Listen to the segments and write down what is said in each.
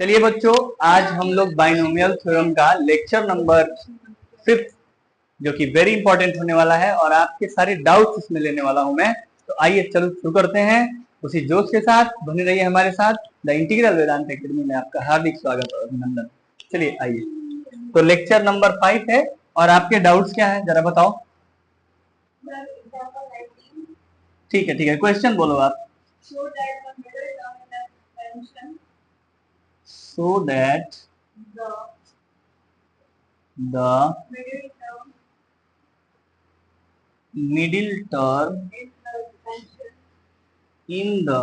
चलिए बच्चों, आज हम लोग बाइनोमियल थ्योरम का लेक्चर नंबर 5 जो कि वेरी इंपॉर्टेंट होने वाला है और आपके सारे डाउट्स इसमें लेने वाला हूं मैं। तो आइए चलो शुरू करते हैं उसी जोश के साथ। बने रहिए हमारे साथ। द इंटीग्रल वेदांत एकेडमी में आपका हार्दिक स्वागत और अभिनंदन। चलिए आइए, तो लेक्चर नंबर 5 है और आपके डाउट्स क्या है जरा बताओ। ठीक है, क्वेश्चन बोलो आप। So that the middle term in the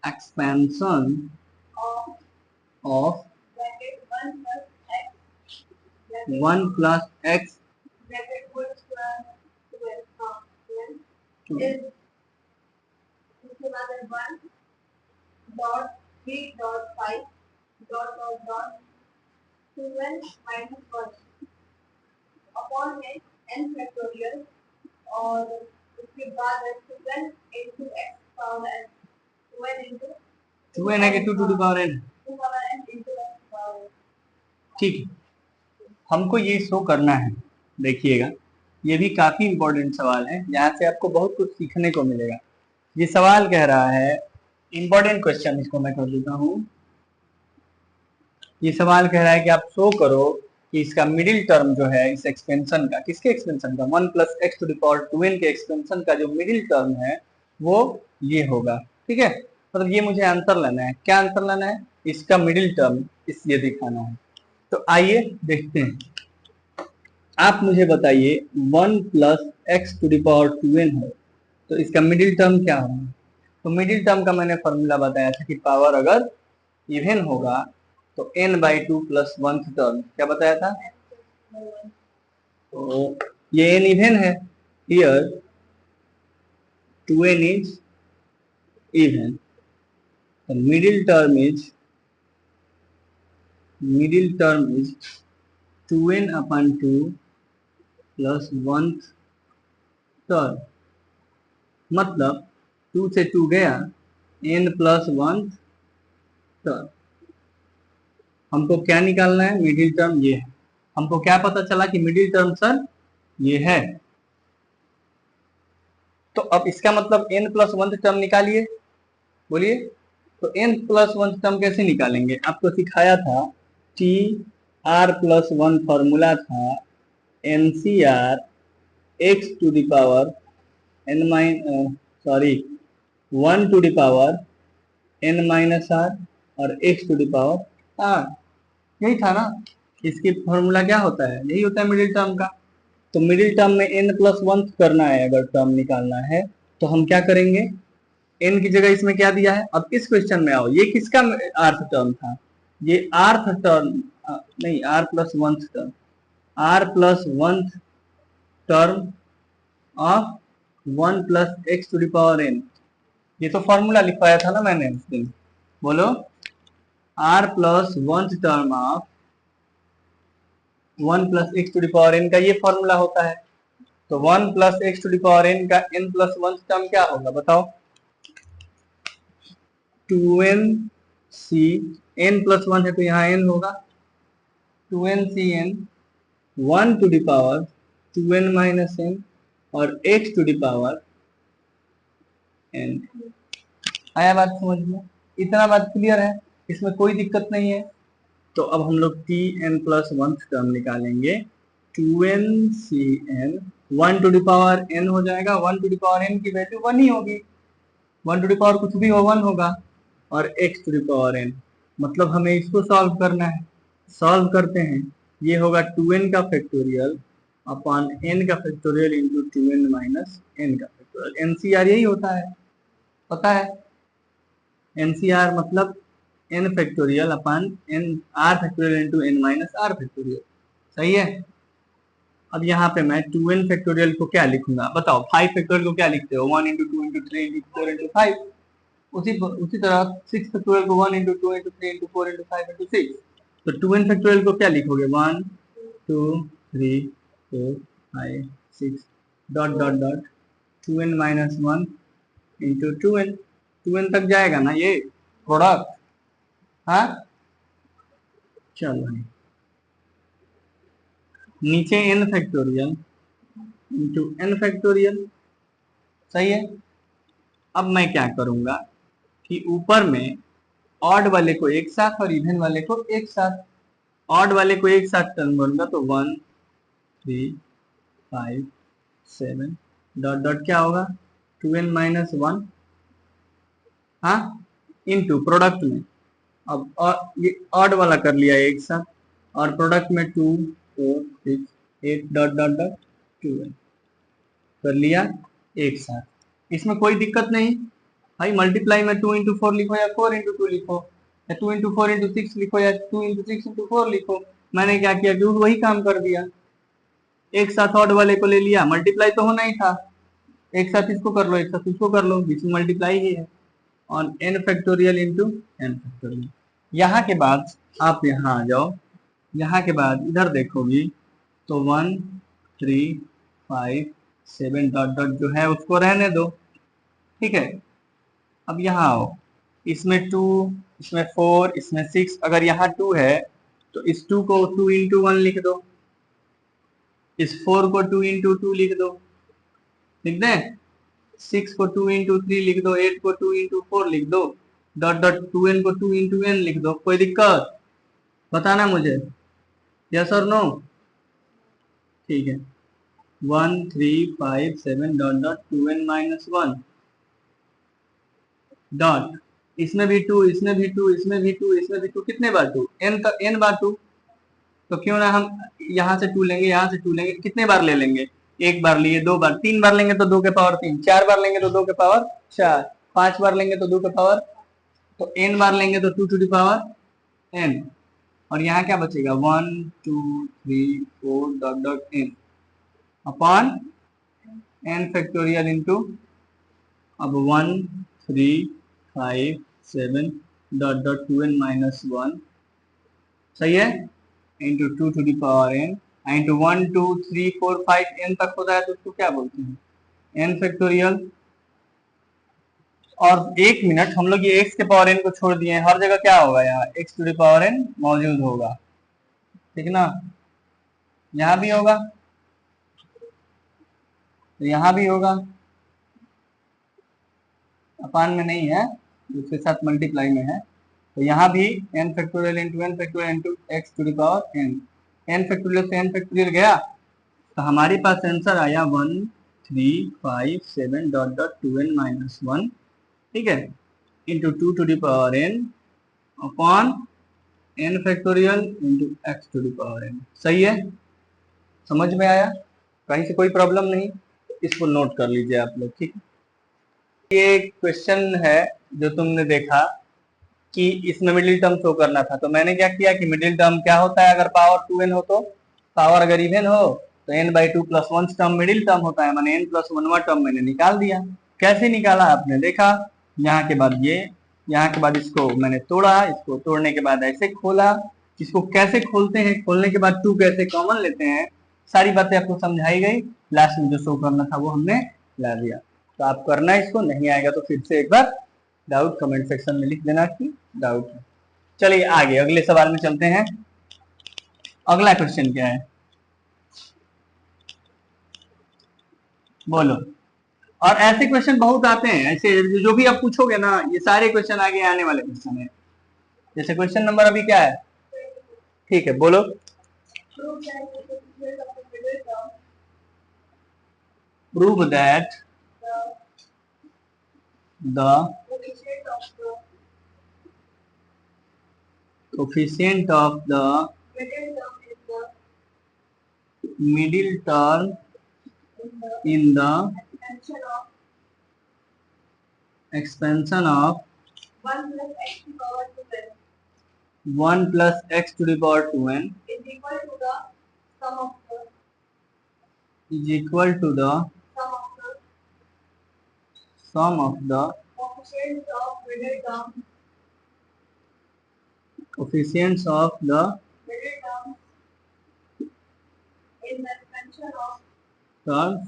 expansion of 1 plus x और उसके बाद टू एन है कि टू टू पावर एन। ठीक है, हमको ये शो करना है। देखिएगा, ये भी काफी इंपॉर्टेंट सवाल है, यहाँ से आपको बहुत कुछ सीखने को मिलेगा। ये सवाल कह रहा है, इंपॉर्टेंट क्वेश्चन, इसको मैं कर देता हूँ। ये सवाल कह रहा है कि आप शो करो कि इसका मिडिल टर्म जो है इस एक्सपेंशन का, किसके एक्सपेंशन का, 1 plus x to the power 2n के एक्सपेंशन का जो मिडिल टर्म है वो ये होगा। ठीक है, मतलब ये मुझे आंसर लेना है। क्या आंसर लेना है? इसका मिडिल टर्म इस ये दिखाना है। तो आइए देखते हैं। आप मुझे बताइए 1 plus x to the power 2n है, तो इसका मिडिल टर्म क्या होगा? तो मिडिल टर्म का मैंने फॉर्मूला बताया था कि पावर अगर इवन होगा तो n/2 प्लस 1th टर्म, क्या बताया था? तो ये n इवन है, here 2n is even, the middle term is 2n upon 2 plus 1th term, मतलब 2 से 2 गया, n प्लस 1th टर्म। हमको क्या निकालना है? मिडिल टर्म ये है। हमको क्या पता चला कि मिडिल टर्म सर ये है। तो अब इसका मतलब n प्लस 1th टर्म निकालिए, बोलिए। तो n प्लस 1th टर्म कैसे निकालेंगे? आपको सिखाया था, टी आर प्लस 1 फॉर्मूला था NCR x to the power n sorry 1 to the power n minus r और x टू द पावर आर, यही था ना। इसकी फॉर्मूला क्या होता है? यही होता है मिडिल टर्म का। तो मिडिल टर्म में n प्लस 1 करना है, अगर टर्म निकालना है तो हम क्या करेंगे? n की जगह इसमें क्या दिया है? अब इस क्वेश्चन में आओ, ये किसका आर्थ टर्म था? ये आर्थ टर्म नहीं, r plus 1 term, r plus 1 term of 1 plus x to the power n। ये तो फॉर्मूला लिखवाया था ना मैंने उस दिन, बोलो। r plus 1 term of 1 plus x to the power n का ये फॉर्मूला होता है। तो 1 plus x to the power n का n प्लस 1 टर्म क्या होगा बताओ? 2nc, n प्लस 1 है तो यहाँ n होगा, 2ncn 1 to the power 2n minus n और x to the power n। आया बात समझ में? इतना बात क्लियर है, इसमें कोई दिक्कत नहीं है। तो अब हम लोग tn प्लस 1 टर्म निकालेंगे, 2ncn 1 to the power n हो जाएगा। 1 टू द पावर n की वैल्यू 1 ही होगी, 1 टू द पावर कुछ भी हो 1 होगा, और x to the power n, मतलब हमें इसको सॉल्व करना है। सॉल्व करते हैं, ये होगा 2n का फैक्टोरियल अपॉन n का factorial into 2n minus n का फैक्टोरियल। NCR यही होता है, पता है? NCR मतलब n factorial upon n r factorial into n minus r factorial. सही है। अब यहाँ पे मैं 2n फैक्टोरियल को क्या लिखूंगा बताओ? 5 फैक्टोरियल को क्या लिखते हो? 1 इंटू 2 इंटू 3 इंटू 4 इंटू 5। उसी तरह 6 फैक्टोरियल को 1 into 2 into 3 into 4 into 5 into 6। तो 2n फैक्टोरियल को क्या लिखोगे? 1 2 3 4 5 6 dot dot dot 2n minus 1 into 2n। 2n तक जाएगा ना ये प्रोडक्ट? हाँ चलो, नीचे n factorial into n factorial, सही है। अब मैं क्या करूंगा कि ऊपर में ऑड वाले को एक साथ और इवन वाले को एक साथ, ऑड वाले को एक साथ टर्म करूंगा तो 1 3 5 7 डॉट डॉट क्या होगा 2n-1, हाँ, इनटू प्रोडक्ट में। अब ये ऑड वाला कर लिया एक साथ और प्रोडक्ट में 2 4 6 8 डॉट डॉट डॉट 2n कर लिया एक साथ, इसमें कोई दिक्कत नहीं भाई। मल्टीप्लाई में 2 इंटू 4 लिखो या 4 इंटू 2 लिखो या 2 इंटू 4 इंटू 6 लिखो या 2 इंटू 6 इंटू 4 लिखो, मैंने क्या किया कि वही काम कर दिया। एक साथ ऑड वाले को ले लिया, मल्टीप्लाई तो होना ही था, एक साथ इसको कर लो एक साथ इसको कर लो, बीच में मल्टीप्लाई ही है, on n factorial into n factorial. यहाँ के बाद आप यहाँ आ जाओ, यहाँ के बाद इधर देखोगी तो 1 3 5 7 डॉट डॉट जो है उसको रहने दो, ठीक है। अब यहाँ आओ, इसमें 2 इसमें 4 इसमें 6, अगर यहाँ 2 है तो इस 2 को 2 इंटू 1 लिख दो, इस 4 को 2 इंटू 2 लिख दो, लिख दें, 6 को 2 इंटू 3 लिख दो, 8 को 2 इंटू 4 लिख दो, डॉट डॉट 2n को 2 इंटू n लिख दो। कोई दिक्कत बताना मुझे, यस और नो, ठीक है। 1 3 5 7 डॉट डॉट 2n-1 डॉट, इसमें भी 2 इसमें भी 2 इसमें भी 2 इसमें भी 2, कितने बार 2, n बार 2, तो क्यों ना हम यहाँ से 2 लेंगे यहाँ से 2 लेंगे, कितने बार ले लेंगे, एक बार लिए, दो बार, 3 बार लेंगे तो 2 के पावर 3, 4 बार लेंगे तो 2 के पावर 4, 5 बार लेंगे तो 2 के पावर, तो n बार लेंगे तो 2 टू द पावर n, और यहाँ क्या बचेगा 1 2 3 4 dot dot n upon n factorial into, अब 1 3 5 7 डॉट डॉट 2n-1, सही है, into 2 to the power n, into 1 2 3 4 5 n तक होता है तो उसको क्या बोलते हैं n फैक्टोरियल। और एक मिनट, हम लोग ये x के पावर n को छोड़ दिए हैं, हर जगह क्या होगा यहाँ x to the power n मौजूद होगा, ठीक ना, यहाँ भी होगा तो यहाँ भी होगा, अपान में नहीं है, उसके साथ मल्टीप्लाई में है, तो यहाँ भी n factorial into n factorial into x to the power n, n factorial से n फैक्टोरियल गया तो हमारे पास आंसर आया 1 3 5 7 डॉट डॉट 2n-1, ठीक है, into 2 to the power n upon n factorial into x to the power n, सही है, समझ में आया, कहीं से कोई प्रॉब्लम नहीं, इसको नोट कर लीजिए आप लोग, ठीक है। ये क्वेश्चन है जो तुमने देखा कि इसमें मिडिल टर्म शो करना था, तो मैंने क्या किया कि मिडिल टर्म क्या होता है, अगर पावर 2n हो तो, पावर अगर इवन हो तो n/2 plus 1 term middle term होता है, मैंने n प्लस 1वां टर्म मैंने निकाल दिया। कैसे निकाला आपने देखा, यहाँ के बाद ये, यहाँ के बाद इसको मैंने तोड़ा, इसको तोड़ने के बाद ऐसे खोला, इसको कैसे खोलते हैं, खोलने के बाद 2 कैसे कॉमन लेते हैं, सारी बातें आपको समझाई गई, लास्ट में जो शो करना था वो हमने ला दिया। तो आप करना, इसको नहीं आएगा तो फिर से एक बार डाउट कमेंट सेक्शन में लिख देना कि डाउट है। चलिए आगे अगले सवाल में चलते हैं। अगला क्वेश्चन क्या है, बोलो। और ऐसे क्वेश्चन बहुत आते हैं, ऐसे जो भी आप पूछोगे ना, ये सारे क्वेश्चन आगे आने वाले क्वेश्चन है। जैसे क्वेश्चन नंबर अभी क्या है, ठीक है बोलो। Prove that the coefficient of the middle term in the expansion of 1 plus x to the power 2n is equal to the sum of the is equal to the sum of the coefficients of middle term coefficients of the middle term in the expansion of terms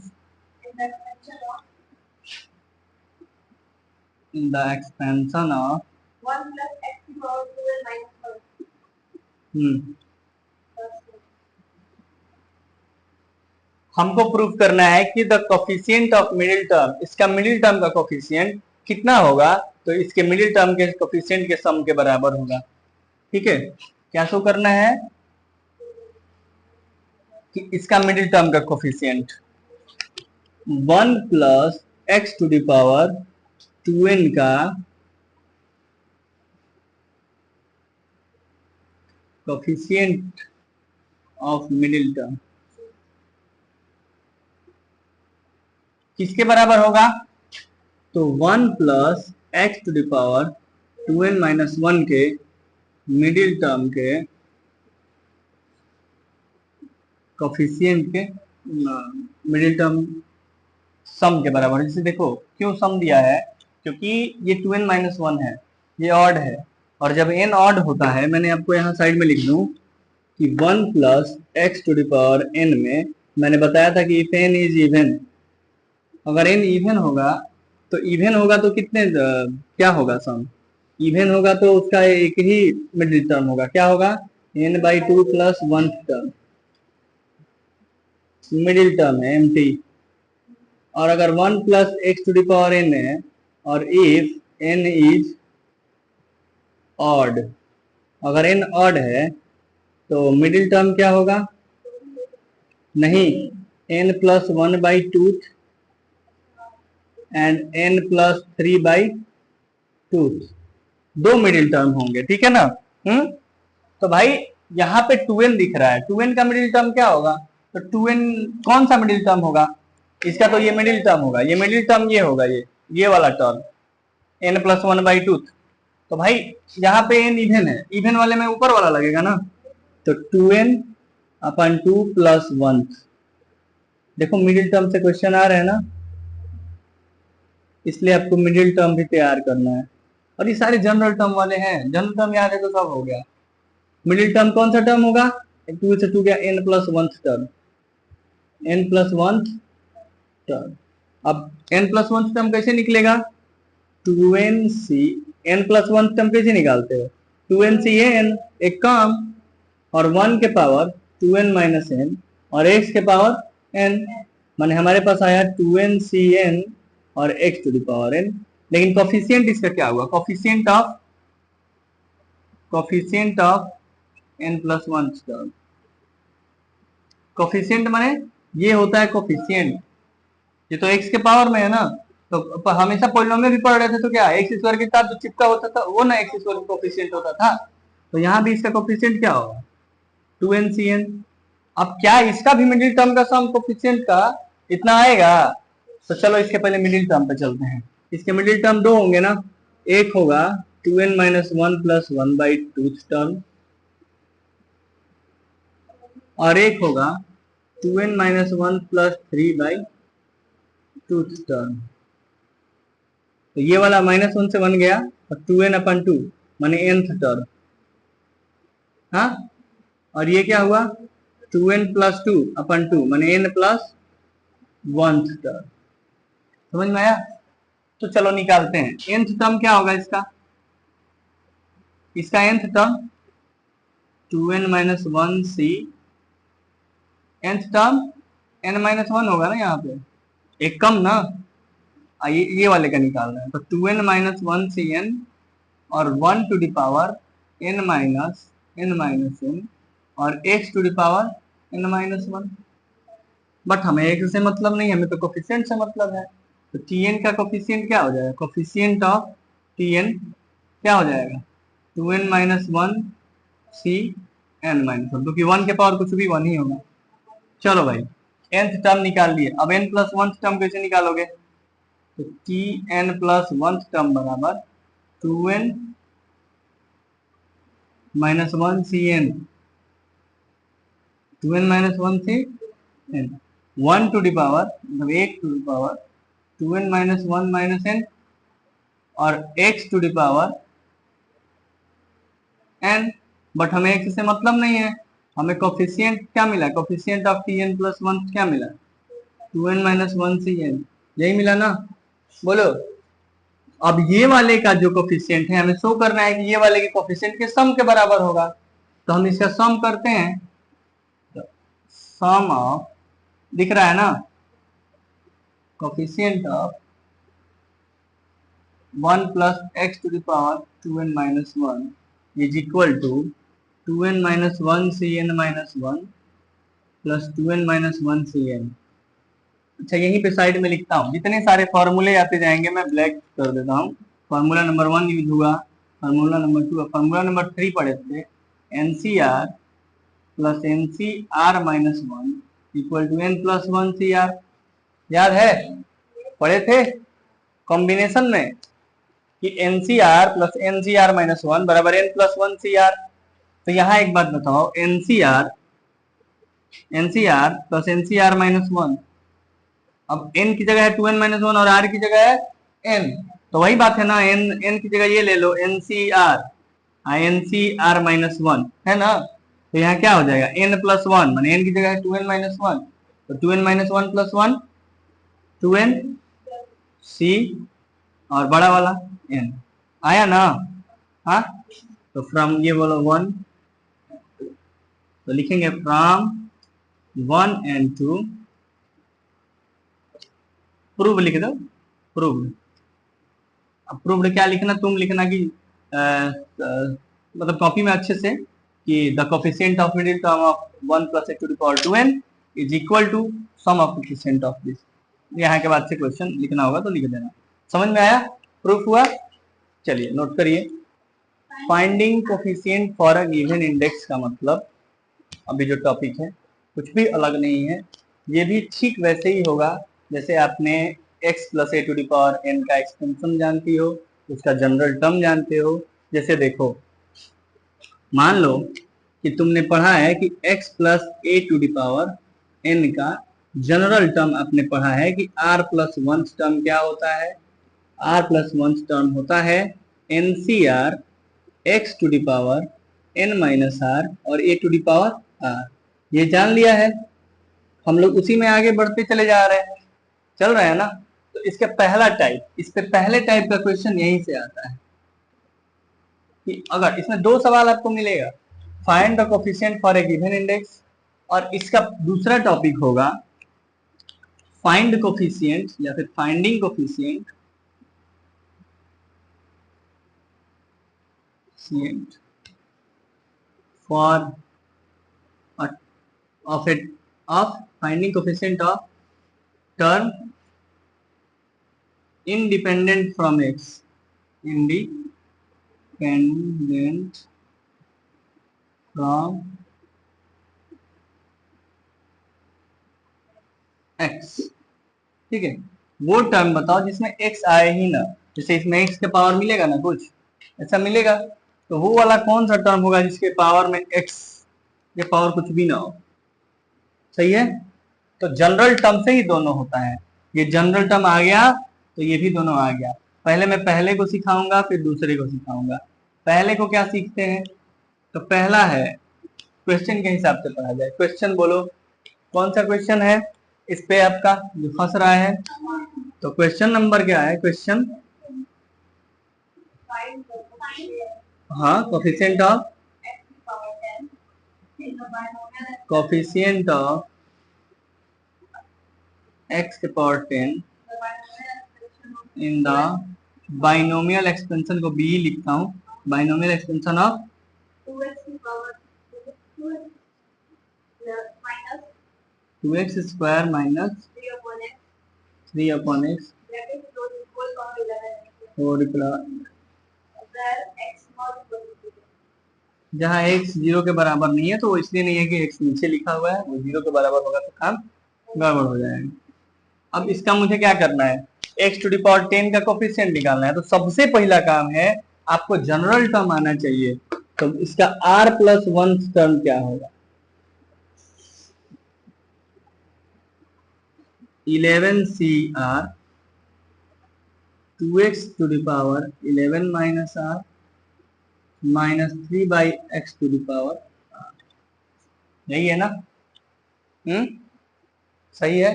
in the expansion of in the expansion of 1 plus x to the power 2n minus 1 hmm plus हमको proof करना है कि the coefficient of middle term, इसका middle term का coefficient कितना होगा, तो इसके मिडिल टर्म के कोफिशिएंट के सम के बराबर होगा। ठीक है, क्या शो करना है कि इसका मिडिल टर्म का coefficient 1 plus x to the power 2n का कोफिशिएंट ऑफ मिडिल टर्म किसके बराबर होगा, तो 1 plus x to the power 2n minus 1 के मिडिल टर्म के कोफिशिएंट के मिडिल टर्म सम के बराबर। जैसे देखो क्यों सम दिया है, क्योंकि ये 2n माइनस 1 है, ये ऑड है, और जब n ऑड होता है, मैंने आपको यहाँ साइड में लिख दूं कि 1 plus x to the power n में मैंने बताया था कि इफ n इज इवन, अगर n इवन होगा तो कितने क्या होगा सम, इवन होगा तो उसका एक ही मिडिल टर्म होगा, क्या होगा n/2 plus 1 term, middle term है एम्प्टी। और अगर 1 plus x to the power n है और इफ n इज ऑड, अगर n ऑड है तो मिडिल टर्म क्या होगा, नहीं n plus 1/2 and n plus 3/2, दो मिडिल टर्म होंगे। ठीक है ना। तो भाई यहाँ पे 2n दिख रहा है, 2n का मिडिल टर्म क्या होगा, तो 2n कौन सा मिडिल टर्म होगा, इसका तो ये मिडिल टर्म होगा, ये मिडिल टर्म ये होगा, ये वाला टर्म n प्लस 1/2। तो भाई यहाँ पे n इवन है, इवन वाले में ऊपर वाला लगेगा ना, तो 2n/2 प्लस 1। देखो मिडिल टर्म से क्वेश्चन आ रहे हैं ना, इसलिए आपको मिडिल टर्म भी तैयार करना है। और ये सारे जनरल टर्म वाले हैं, जनरल टर्म याद है तो सब हो गया। मिडिल टर्म कौन सा टर्म होगा, 2 से 2 गया, n plus 1 term, n plus 1 term. अब n प्लस 1 टर्म कैसे निकलेगा, 2nc, n प्लस 1 टर्म कैसे निकालते हो, 2ncn, एक काम, और 1 के पावर 2n माइनस n और x के पावर n, माने हमारे पास आया 2ncn और x to the power n। लेकिन कोफिशिएंट इसका क्या हुआ, coefficient of n plus 1 term, coefficient माने ये होता है कोफिशिएंट, ये तो x के पावर में है ना, तो हमेशा पॉलिनोमियल भी पढ़ रहे थे तो क्या x स्क्वायर के साथ जो चिपका होता था वो ना x स्क्वायर का कोफिशिएंट होता था, तो यहाँ भी इसका कोफिशिएंट क्या होगा 2ncn। अब क्या इसका भी मिडिल टर्म का सम कोफिशिएंट का इतना आएगा, तो चलो इसके पहले मिडिल टर्म पे चलते हैं। इसके मिडिल टर्म दो होंगे ना, एक होगा 2n माइनस 1 प्लस 1/2 टर्म, और एक होगा 2n माइनस 1 प्लस 3/2 टर्म। तो ये वाला -1 से बन गया और 2n/2 माने nth टर्म, हाँ, और ये क्या हुआ 2n प्लस 2/2 माने n प्लस 1th टर्म। समझ में आया, तो चलो निकालते हैं nth टर्म क्या होगा इसका nth term 2n minus 1c, nth term n minus 1 होगा ना, यहाँ पे एक कम ना, ये वाले का निकालना है, तो 2n माइनस 1cn और 1 to the power n minus n और x to the power n minus 1। But हमें x से मतलब नहीं, हमें तो कोफिशिएंट से मतलब है, तो tn का कोफिशिएंट क्या हो जाएगा, कोफिशिएंट ऑफ tn क्या हो जाएगा 2n minus 1c n minus 1, क्योंकि 1 के पावर कुछ भी 1 ही होगा। चलो भाई nth टर्म निकाल लिए, अब n प्लस 1 टर्म कैसे निकालोगे, तो tn प्लस 1 टर्म बराबर 2n minus 1cn, 2n minus 1cn, 1 to the power मतलब 1 to the power 2n minus 1 minus n और x to the power n। But हमें x से मतलब नहीं है, हमें कोफिशिएंट क्या मिला, कोफिशिएंट ऑफ tn प्लस 1 क्या मिला 2n माइनस 1cn, यही मिला ना, बोलो अब ये वाले का जो कोफिशिएंट है हमें शो करना है कि ये वाले के कोफिशिएंट के सम के बराबर होगा, तो हम इसका सम करते हैं। सम ऑफ, दिख रहा है ना, coefficient of 1 plus x to the power 2n minus 1 is equal to 2n minus 1 cn minus 1 plus 2n minus 1 cn। अच्छा, यहीं पे साइड में लिखता हूँ, जितने सारे फॉर्मूले आते जाएंगे मैं ब्लैक कर देता हूँ। फार्मूला नंबर 1 यूज हुआ, फार्मूला नंबर 2, फार्मूला नंबर 3 पढ़े थे, NCR plus NCR minus 1 equal to n plus 1 C R. याद है, पढ़े थे कॉम्बिनेशन में कि एनसीआर प्लस एनसीआर माइनस 1 बराबर एन प्लस 1 सी आर। तो यहाँ एक बात बताओ, एनसीआर प्लस एनसीआर माइनस 1, अब n की जगह है 2n माइनस 1 और r की जगह है n, तो वही बात है ना, n की जगह ये ले लो एनसीआर माइनस 1 है ना, तो यहाँ क्या हो जाएगा n प्लस 1, माने n की जगह है 2n माइनस 1, तो 2n minus 1 plus 1 2n c और बड़ा वाला n आया ना। हाँ, तो फ्रॉम ये बोलो 1, तो लिखेंगे फ्रॉम 1 and 2 प्रूव लिख दो, प्रूव। अब प्रूव्ड क्या लिखना, तुम लिखना कि मतलब कॉपी में अच्छे से कि the coefficient of middle term of 1 plus x to the power 2n is equal to sum of coefficient of this. यहाँ के बाद से क्वेश्चन लिखना होगा तो लिख देना। समझ में आया, प्रूफ हुआ। चलिए नोट करिए, finding coefficient for a given index का मतलब अभी जो टॉपिक है कुछ भी अलग नहीं है, ये भी ठीक वैसे ही होगा जैसे आपने x plus a to the power n का एक्सटेंशन जानती हो, उसका जनरल टर्म जानते हो। जैसे देखो, मान लो कि तुमने पढ़ा है कि x plus a to the power n का जनरल टर्म आपने पढ़ा है कि r प्लस वन टर्म क्या होता है, r प्लस वन टर्म होता है NCR x to the power n minus r और a to the power r। ये जान लिया है, हम लोग उसी में आगे बढ़ते चले जा रहे हैं, चल रहे हैं ना। तो इसका पहला टाइप, इस पे पहले टाइप का क्वेश्चन यहीं से आता है कि अगर इसमें दो सवाल आपको मिलेगा, find the coefficient for a given index, और इसका दूसरा टॉपिक होगा फाइंड कोफिशिएंट या फिर finding coefficient for of finding coefficient of term independent from x, independent from x। ठीक है, वो टर्म बताओ जिसमें x आए ही ना, जैसे इसमें x के पावर मिलेगा ना, कुछ ऐसा मिलेगा, तो वो वाला कौन सा टर्म होगा जिसके पावर में x के पावर कुछ भी ना हो। सही है, तो जनरल टर्म से ही दोनों होता है, ये जनरल टर्म आ गया तो ये भी दोनों आ गया। पहले मैं पहले को सिखाऊंगा फिर दूसरे को सिखाऊंगा। पहले को क्या सीखते हैं, तो पहला है क्वेश्चन के हिसाब से पढ़ा जाए। क्वेश्चन बोलो, कौन सा क्वेश्चन है इस पे आपका जो फंस रहा है, तो क्वेश्चन नंबर क्या है, क्वेश्चन, हाँ, कोफिशिएंट ऑफ x के power 10 in the binomial expansion को b लिखता हूँ, binomial expansion of 2x square minus 3 upon x जहाँ x 0 के बराबर नहीं है, तो वो इसलिए नहीं है कि x नीचे लिखा हुआ है, वो 0 के बराबर होगा तो काम गड़बड़ हो जाएगा। अब इसका मुझे क्या करना है, x टू द पावर 10 का कोफिशिएंट निकालना है, तो सबसे पहला काम है आपको जनरल टर्म आना चाहिए। तो इसका r प्लस वन टर्म क्या होगा, 11CR 2x to the power 11 minus r minus 3 by x to the power, यही है ना। सही है,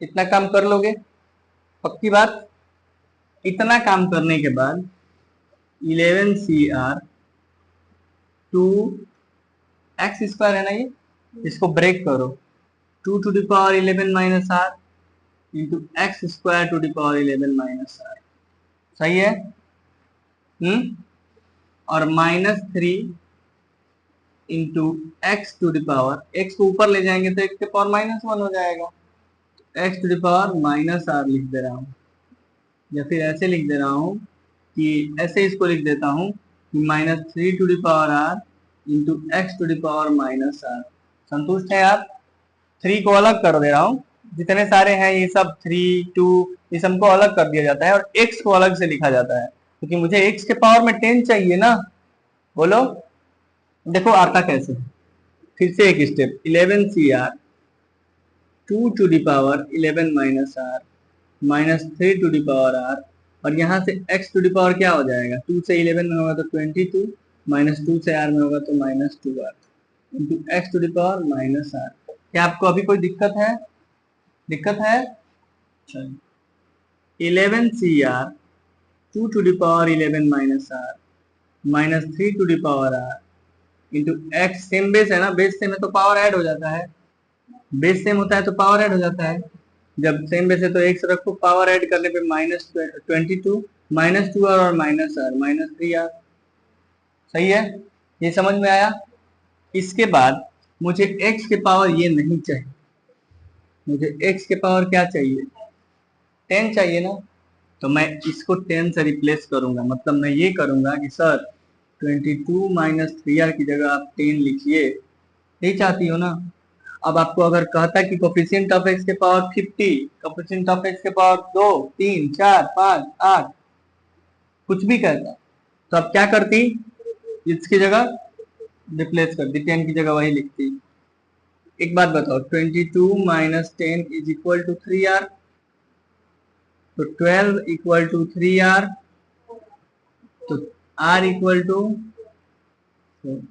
इतना काम कर लोगे, पक्की बात। इतना काम करने के बाद 11CR 2x² है ना, ये इसको ब्रेक करो, 2⁻11 - r इंटू x² 2⁻11 - r, सही है। और -3 इंटू x को ऊपर ले जाएंगे तो x⁻−1 हो जाएगा, x⁻−r लिख दे रहा हूँ, या फिर ऐसे लिख दे रहा हूँ कि ऐसे इसको लिख देता हूँ कि -3r इंटू x⁻−r। संतुष्ट है आप? 3 को अलग कर दे रहा हूँ, जितने सारे हैं ये सब 3, 2 ये सबको अलग कर दिया जाता है और x को अलग से लिखा जाता है, क्योंकि मुझे x के पावर में 10 चाहिए ना। बोलो, देखो आता कैसे, फिर से एक स्टेप, 11CR 2⁻11 - r -3r, और यहाँ से x⁻ क्या हो जाएगा, 2 से 11 में होगा तो 22, -2 से r में होगा तो -2r इंटू x⁻−r। क्या आपको अभी कोई दिक्कत है? दिक्कत है? 11CR 2⁻11 - r -3r into x, same base है ना, बेस सेम है तो पावर ऐड हो जाता है, बेस सेम होता है तो पावर ऐड हो जाता है। जब सेम बेस है तो x रखो, पावर ऐड करने पे -22 -2r और -3r, सही है। ये समझ में आया? इसके बाद मुझे x के पावर ये नहीं चाहिए, मुझे x के पावर क्या चाहिए, 10 चाहिए ना। तो मैं इसको 10 से रिप्लेस करूंगा, मतलब मैं ये करूंगा कि सर 22 - 3r की जगह आप 10 लिखिए, यही चाहती हो ना। अब आपको अगर कहता कि कोफिशिएंट ऑफ x के पावर 50, कोफिशिएंट ऑफ x के पावर 2, 3, 4, 5, 8, कुछ भी कहता तो अब क्या करती, इसकी जगह रिप्लेस कर दी, 10 की जगह वही लिखती। एक बात बताओ, 22 - 10 = 3r, तो 12 = 3r, तो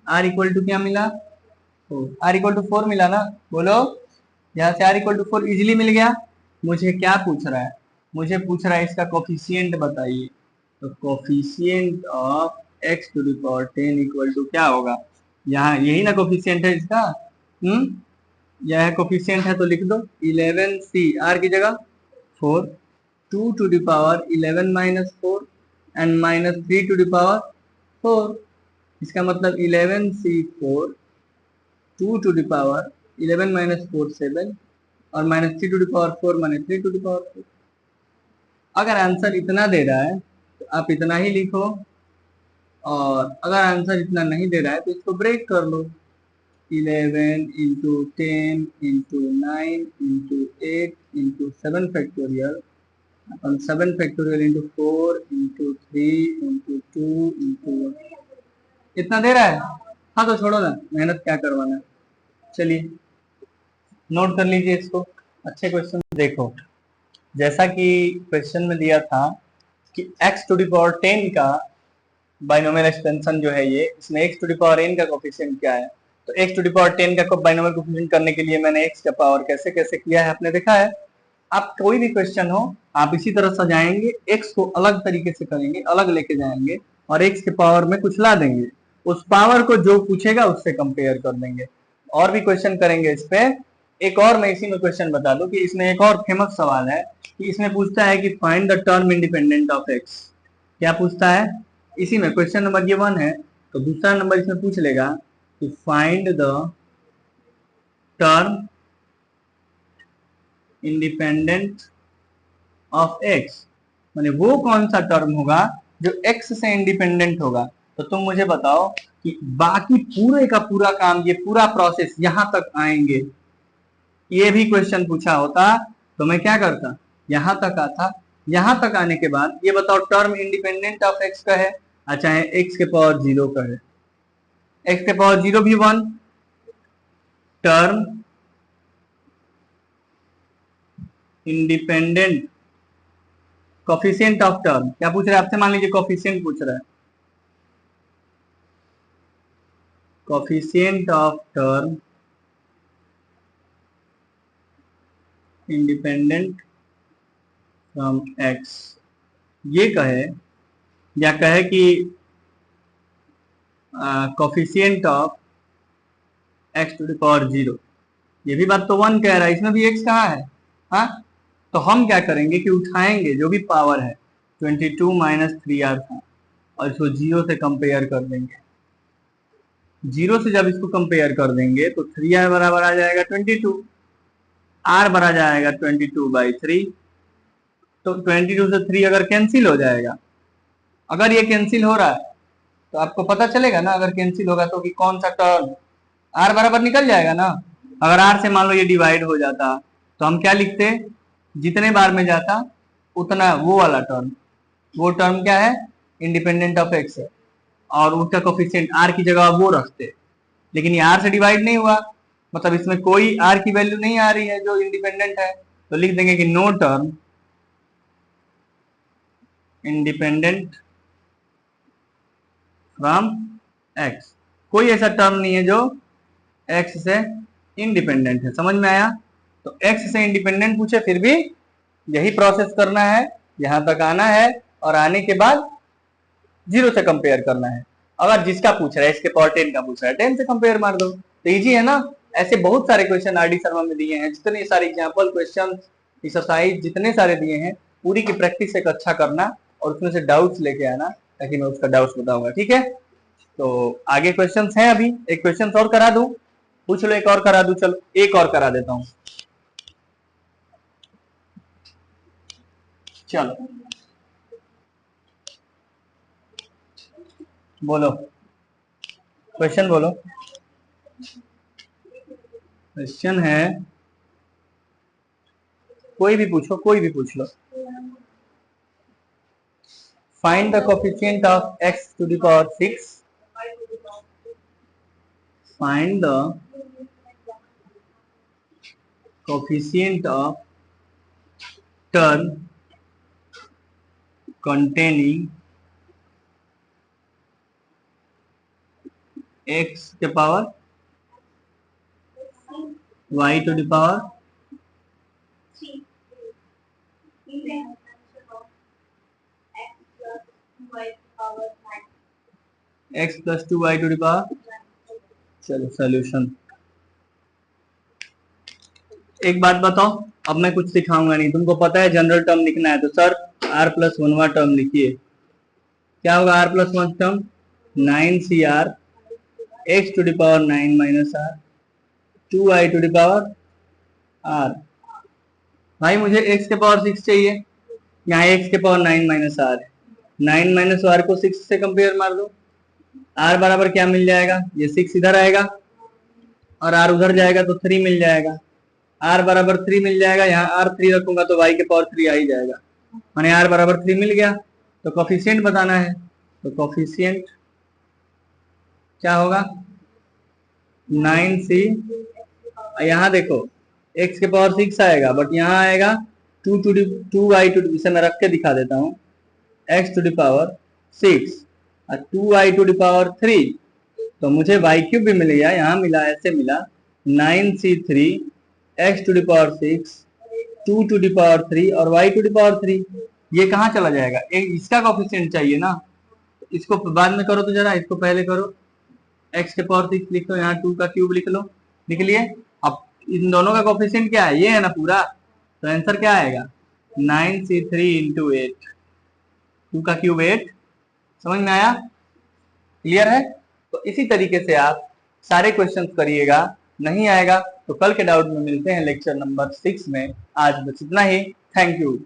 r क्या मिला, r 4 मिला ना। बोलो, यहाँ से r 4 इजिली मिल गया। मुझे क्या पूछ रहा है, मुझे पूछ रहा है इसका कोफिशिएंट बताइए, तो कोफिशिएंट ऑफ x⁻10 = क्या होगा, यहाँ यही ना कोफिशिएंट है इसका। यह कोफिशिएंट है तो लिख दो 11CR की जगह 4, 2⁻11 - 4 एंड -3⁻4, इसका मतलब 11C4 2⁻11 - 4 7 और -3⁴ माने 3⁴। अगर आंसर इतना दे रहा है तो आप इतना ही लिखो, और अगर आंसर इतना नहीं दे रहा है तो इसको ब्रेक कर लो, 11 × 10 × 9 × 8 × 7 फैक्टोरियल अपन 7 फैक्टोरियल × 4 × 3 × 2 × 1, इतना दे रहा है। हाँ तो छोड़ो ना, मेहनत क्या करवाना है। चलिए नोट कर लीजिए इसको, अच्छे क्वेश्चन देखो। जैसा कि क्वेश्चन में दिया था कि x⁻10 का बाइनोमियल एक्सपेंशन जो है ये, इसमें x⁻n का कोफिशिएंट क्या है, तो x⁻10 का बाइनोमियल कोफिशिएंट करने के लिए मैंने x का पावर कैसे कैसे किया है आपने देखा है। आप कोई भी क्वेश्चन हो आप इसी तरह सजाएंगे, x को अलग तरीके से करेंगे, अलग लेके जाएंगे और x के पावर में कुछ ला देंगे, उस पावर को जो पूछेगा उससे कंपेयर कर देंगे। और भी क्वेश्चन करेंगे इस पे। एक और मैं इसी में क्वेश्चन बता दूं कि इसमें एक और फेमस सवाल है कि इसमें पूछता है कि find the term independent of x। क्या पूछता है इसी में, क्वेश्चन नंबर ये 1 है, तो दूसरा नंबर इसमें पूछ लेगा कि find the term independent of x, माने वो कौन सा टर्म होगा जो x से इंडिपेंडेंट होगा। तो तुम मुझे बताओ कि बाकी पूरे का पूरा काम, ये पूरा प्रोसेस यहां तक आएंगे, ये भी क्वेश्चन पूछा होता तो मैं क्या करता, यहां तक आता, यहां तक आने के बाद ये बताओ टर्म इंडिपेंडेंट ऑफ x का है, अच्छा है x के पावर 0 का है, x के पावर 0 भी 1, term independent coefficient of term, क्या पूछ रहा है आपसे, मान लीजिए कोफिशिएंट पूछ रहा है, coefficient of term independent from x, ये कहे या कहे कि coefficient of x to the power 0, ये भी बात तो 1 कह रहा है, इसमें भी x कहाँ है? हाँ, तो हम क्या करेंगे कि उठाएंगे जो भी पावर है 22 माइनस 3r था और इसको 0 से कंपेयर कर देंगे। 0 से जब इसको कंपेयर कर देंगे तो 3r बराबर आ जाएगा 22, r बरा जाएगा 22/3। तो 22 से 3 अगर कैंसिल हो जाएगा, अगर ये कैंसिल हो रहा है तो आपको पता चलेगा ना, अगर कैंसिल होगा तो कि कौन सा टर्म r बराबर निकल जाएगा ना। अगर r से मान लो ये डिवाइड हो जाता तो हम क्या लिखते, जितने बार में जाता उतना वो वाला टर्म, वो टर्म क्या है, इंडिपेंडेंट ऑफ x है और उसका कोफिशिएंट r की जगह वो रखते। लेकिन ये r से डिवाइड नहीं हुआ, मतलब इसमें कोई r की वैल्यू नहीं आ रही है जो इंडिपेंडेंट है, तो लिख देंगे कि no term independent from x। कोई ऐसा टर्म नहीं है जो x से इंडिपेंडेंट है। समझ में आया? तो x से इंडिपेंडेंट पूछे फिर भी यही प्रोसेस करना है, यहां तक आना है और आने के बाद 0 से कंपेयर करना है। अगर जिसका पूछ रहा है इसके पावर 10 का पूछ रहा है 10 से कंपेयर मार दो, तो इजी है ना। ऐसे बहुत सारे क्वेश्चन आर डी शर्मा में दिए हैं, जितने सारे एग्जाम्पल क्वेश्चन एक्सरसाइज जितने सारे दिए हैं, पूरी की प्रैक्टिस एक अच्छा करना और उसमें से डाउट्स लेके आना ताकि मैं उसका डाउट्स बताऊंगा। ठीक है, तो आगे क्वेश्चंस हैं, अभी एक क्वेश्चन और करा दूं, पूछ लो, एक और करा दूं, चलो एक और करा देता हूं। चलो बोलो, क्वेश्चन बोलो। क्वेश्चन है, कोई भी पूछो, कोई भी पूछ लो। Find the coefficient of x to the power 6। Find the coefficient of term containing x के power y to the power x plus 2y to the power. चलो सॉल्यूशन। एक बात बताओ, अब मैं कुछ सिखाऊंगा नहीं, तुमको पता है जनरल टर्म लिखना है, तो सर r प्लस 1वां टर्म लिखिए। क्या होगा r plus 1 term? 9cr x to the power 9 minus r 2y to the power r। भाई मुझे x के पावर 6 चाहिए, यहाँ x के पावर 9 माइनस r है, 9 माइनस r को 6 से कंपेयर मार दो, r बराबर क्या मिल जाएगा, ये 6 इधर आएगा और r उधर जाएगा तो 3 मिल जाएगा, r बराबर 3 मिल जाएगा, यहाँ r 3 रखूंगा तो y के पावर 3 आ ही जाएगा, माने r बराबर 3 मिल गया। तो कोफिशिएंट बताना है, तो कोफिशिएंट क्या होगा, 9c, यहाँ देखो x के पावर 6 आएगा बट यहाँ आएगा 2y टू, इसे मैं रख के दिखा देता हूँ, x टू द पावर 6 और 2y टू द पावर 3, तो मुझे y क्यूब भी मिल गया, यहाँ मिला, ऐसे मिला 9c3 x to the power 6 2 to the power 3 और y टू द पावर 3। ये कहाँ चला जाएगा, एक इसका कोफिशिएंट चाहिए ना, इसको बाद में करो, तो जरा इसको पहले करो, x के पावर 6 लिख लो, यहाँ 2 का क्यूब लिख लो, लिख लिए। अब इन दोनों का कोफिशिएंट क्या है, ये है ना पूरा, तो आंसर क्या आएगा 9c3 इंटू 8, 2 का क्यूब 8। समझ में आया? क्लियर है? तो इसी तरीके से आप सारे क्वेश्चंस करिएगा, नहीं आएगा तो कल के डाउट में मिलते हैं लेक्चर नंबर 6 में। आज बस इतना ही, थैंक यू।